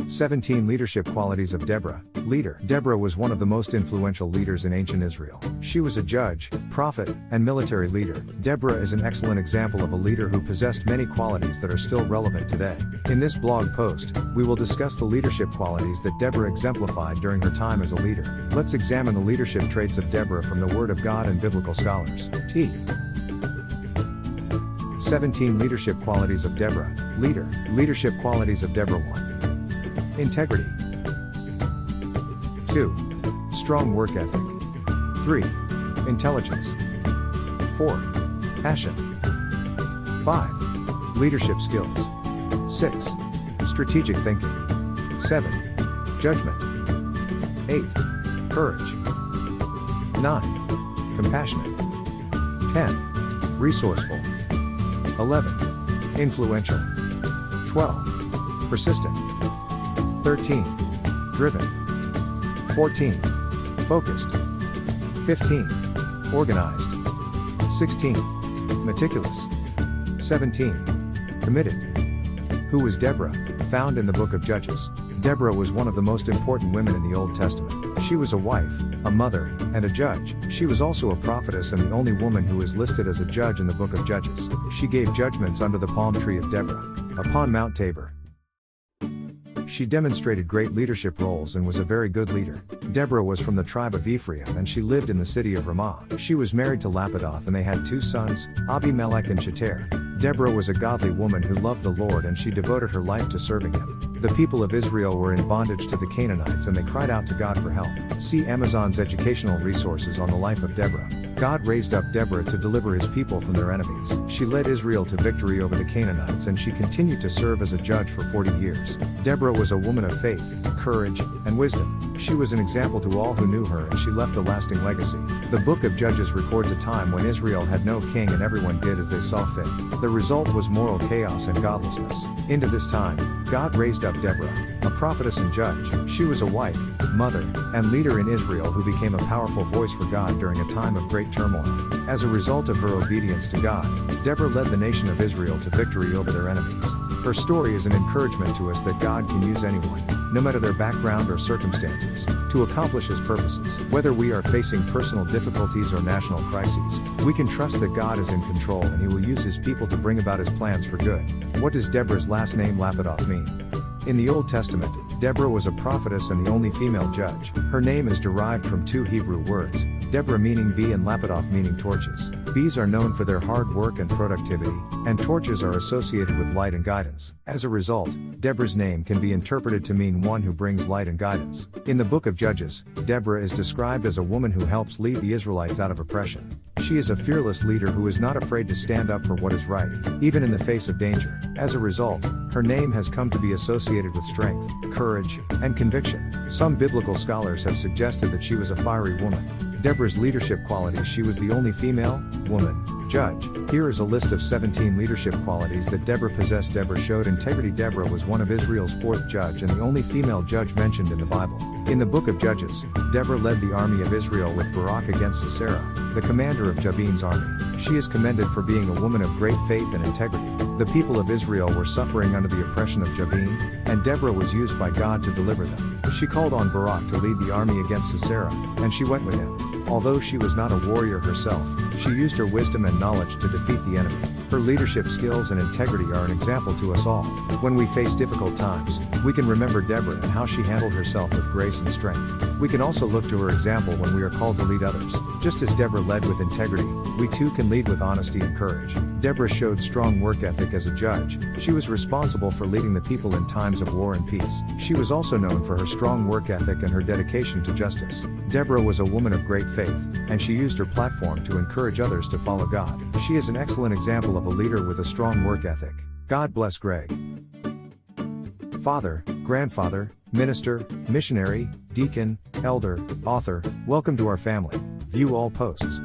17 Leadership Qualities of Deborah. Leader. Deborah was one of the most influential leaders in ancient Israel. She was a judge, prophet, and military leader. Deborah is an excellent example of a leader who possessed many qualities that are still relevant today. In this blog post, we will discuss the leadership qualities that Deborah exemplified during her time as a leader. Let's examine the leadership traits of Deborah from the Word of God and biblical scholars. 17 Leadership Qualities of Deborah. Leader. Leadership Qualities of Deborah. 1. Integrity. 2. Strong work ethic. 3. Intelligence. 4. Passion. 5. Leadership skills. 6. Strategic thinking. 7. Judgment. 8. Courage. 9. Compassionate. 10. Resourceful. 11. Influential. 12. Persistent. 13. Driven. 14. Focused. 15. Organized. 16. Meticulous. 17. Committed. Who was Deborah? Found in the book of Judges. Deborah was one of the most important women in the Old Testament. She was a wife, a mother, and a judge. She was also a prophetess and the only woman who is listed as a judge in the book of Judges. She gave judgments under the palm tree of Deborah, upon Mount Tabor. She demonstrated great leadership roles and was a very good leader. Deborah was from the tribe of Ephraim and she lived in the city of Ramah. She was married to Lapidoth and they had 2 sons, Abimelech and Sheter. Deborah was a godly woman who loved the Lord and she devoted her life to serving Him. The people of Israel were in bondage to the Canaanites and they cried out to God for help. See Amazon's educational resources on the life of Deborah. God raised up Deborah to deliver His people from their enemies. She led Israel to victory over the Canaanites and she continued to serve as a judge for 40 years. Deborah was a woman of faith, courage, and wisdom. She was an example to all who knew her and she left a lasting legacy. The book of Judges records a time when Israel had no king and everyone did as they saw fit. The result was moral chaos and godlessness. Into this time, God raised up Deborah, a prophetess and judge. She was a wife, mother, and leader in Israel who became a powerful voice for God during a time of great turmoil. As a result of her obedience to God, Deborah led the nation of Israel to victory over their enemies. Her story is an encouragement to us that God can use anyone, no matter their background or circumstances, to accomplish His purposes. Whether we are facing personal difficulties or national crises, we can trust that God is in control and He will use His people to bring about His plans for good. What does Deborah's last name Lapidoth mean? In the Old Testament, Deborah was a prophetess and the only female judge. Her name is derived from 2 Hebrew words, Deborah meaning bee and Lapidoth meaning torches. Bees are known for their hard work and productivity, and torches are associated with light and guidance. As a result, Deborah's name can be interpreted to mean one who brings light and guidance. In the book of Judges, Deborah is described as a woman who helps lead the Israelites out of oppression. She is a fearless leader who is not afraid to stand up for what is right, even in the face of danger. As a result, her name has come to be associated with strength, courage, and conviction. Some biblical scholars have suggested that she was a fiery woman. Deborah's leadership qualities. She was the only female, woman, judge. Here is a list of 17 leadership qualities that Deborah possessed. Deborah showed integrity. Deborah was one of Israel's 4th judge and the only female judge mentioned in the Bible. In the book of Judges, Deborah led the army of Israel with Barak against Sisera, the commander of Jabin's army. She is commended for being a woman of great faith and integrity. The people of Israel were suffering under the oppression of Jabin, and Deborah was used by God to deliver them. She called on Barak to lead the army against Sisera, and she went with him. Although she was not a warrior herself, she used her wisdom and knowledge to defeat the enemy. Her leadership skills and integrity are an example to us all. When we face difficult times, we can remember Deborah and how she handled herself with grace and strength. We can also look to her example when we are called to lead others. Just as Deborah led with integrity, we too can lead with honesty and courage. Deborah showed strong work ethic as a judge. She was responsible for leading the people in times of war and peace. She was also known for her strong work ethic and her dedication to justice. Deborah was a woman of great faith, and she used her platform to encourage others to follow God. She is an excellent example of a leader with a strong work ethic. God bless Greg. Father, grandfather, minister, missionary, deacon, elder, author, welcome to our family. View all posts.